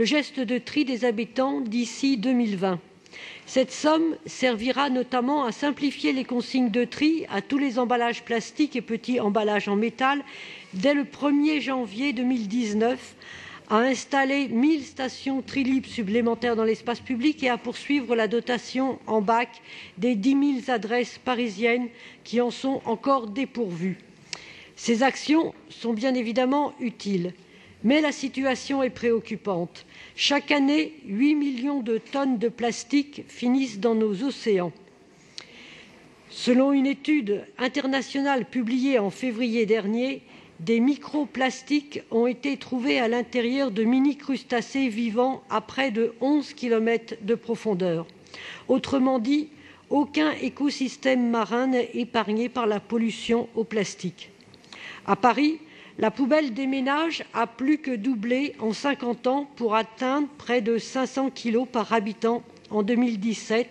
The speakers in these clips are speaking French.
le geste de tri des habitants d'ici 2020. Cette somme servira notamment à simplifier les consignes de tri à tous les emballages plastiques et petits emballages en métal dès le 1er janvier 2019, à installer 1000 stations Trilib supplémentaires dans l'espace public et à poursuivre la dotation en bac des 10 000 adresses parisiennes qui en sont encore dépourvues. Ces actions sont bien évidemment utiles, mais la situation est préoccupante. Chaque année, 8 millions de tonnes de plastique finissent dans nos océans. Selon une étude internationale publiée en février dernier, des microplastiques ont été trouvés à l'intérieur de mini-crustacés vivants à près de 11 km de profondeur. Autrement dit, aucun écosystème marin n'est épargné par la pollution au plastique. À Paris, la poubelle des ménages a plus que doublé en 50 ans pour atteindre près de 500 kg par habitant en 2017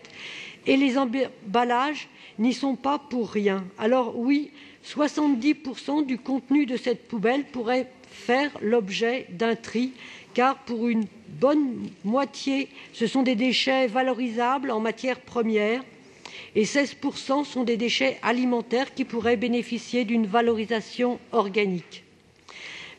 et les emballages n'y sont pas pour rien. Alors oui, 70% du contenu de cette poubelle pourrait faire l'objet d'un tri, car pour une bonne moitié, ce sont des déchets valorisables en matière première et 16% sont des déchets alimentaires qui pourraient bénéficier d'une valorisation organique.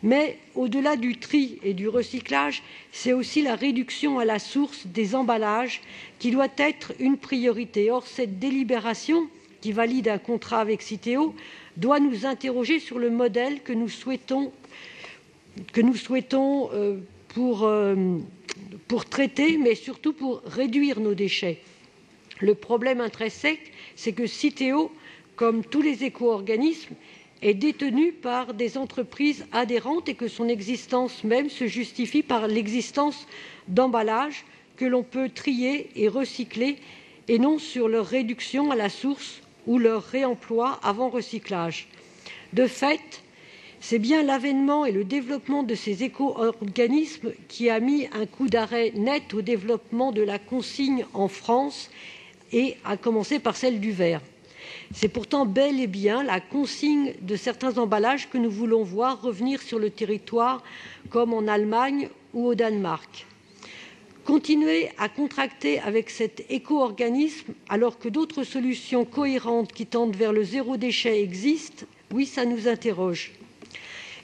Mais au-delà du tri et du recyclage, c'est aussi la réduction à la source des emballages qui doit être une priorité. Or, cette délibération, qui valide un contrat avec Citeo, doit nous interroger sur le modèle que nous souhaitons pour traiter, mais surtout pour réduire nos déchets. Le problème intrinsèque, c'est que Citeo, comme tous les éco-organismes, est détenu par des entreprises adhérentes et que son existence même se justifie par l'existence d'emballages que l'on peut trier et recycler et non sur leur réduction à la source ou leur réemploi avant recyclage. De fait, c'est bien l'avènement et le développement de ces éco-organismes qui a mis un coup d'arrêt net au développement de la consigne en France, et à commencer par celle du verre. C'est pourtant bel et bien la consigne de certains emballages que nous voulons voir revenir sur le territoire, comme en Allemagne ou au Danemark. Continuer à contracter avec cet éco-organisme alors que d'autres solutions cohérentes qui tendent vers le zéro déchet existent, oui, ça nous interroge.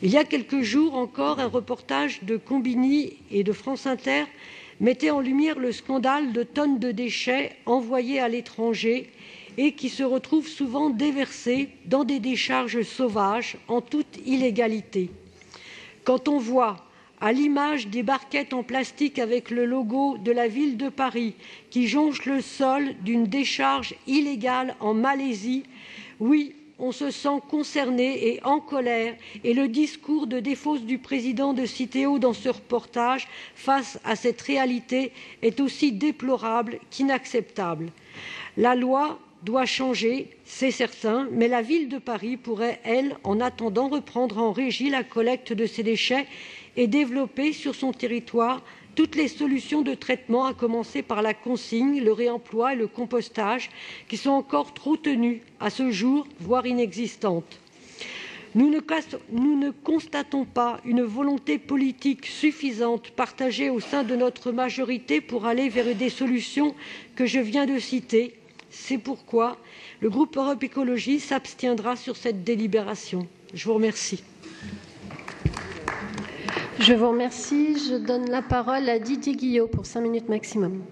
Il y a quelques jours encore, un reportage de Combini et de France Inter mettait en lumière le scandale de tonnes de déchets envoyés à l'étranger et qui se retrouvent souvent déversés dans des décharges sauvages en toute illégalité. Quand on voit, à l'image des barquettes en plastique avec le logo de la ville de Paris qui jonchent le sol d'une décharge illégale en Malaisie, oui, on se sent concerné et en colère, et le discours de défausse du président de Citeo dans ce reportage face à cette réalité est aussi déplorable qu'inacceptable. La loi doit changer, c'est certain, mais la ville de Paris pourrait, elle, en attendant, reprendre en régie la collecte de ces déchets et développer sur son territoire toutes les solutions de traitement, à commencer par la consigne, le réemploi et le compostage, qui sont encore trop tenues à ce jour, voire inexistantes. Nous ne constatons pas une volonté politique suffisante partagée au sein de notre majorité pour aller vers des solutions que je viens de citer. C'est pourquoi le groupe Europe Écologie s'abstiendra sur cette délibération. Je vous remercie. Je vous remercie. Je donne la parole à Didier Guillot pour 5 minutes maximum.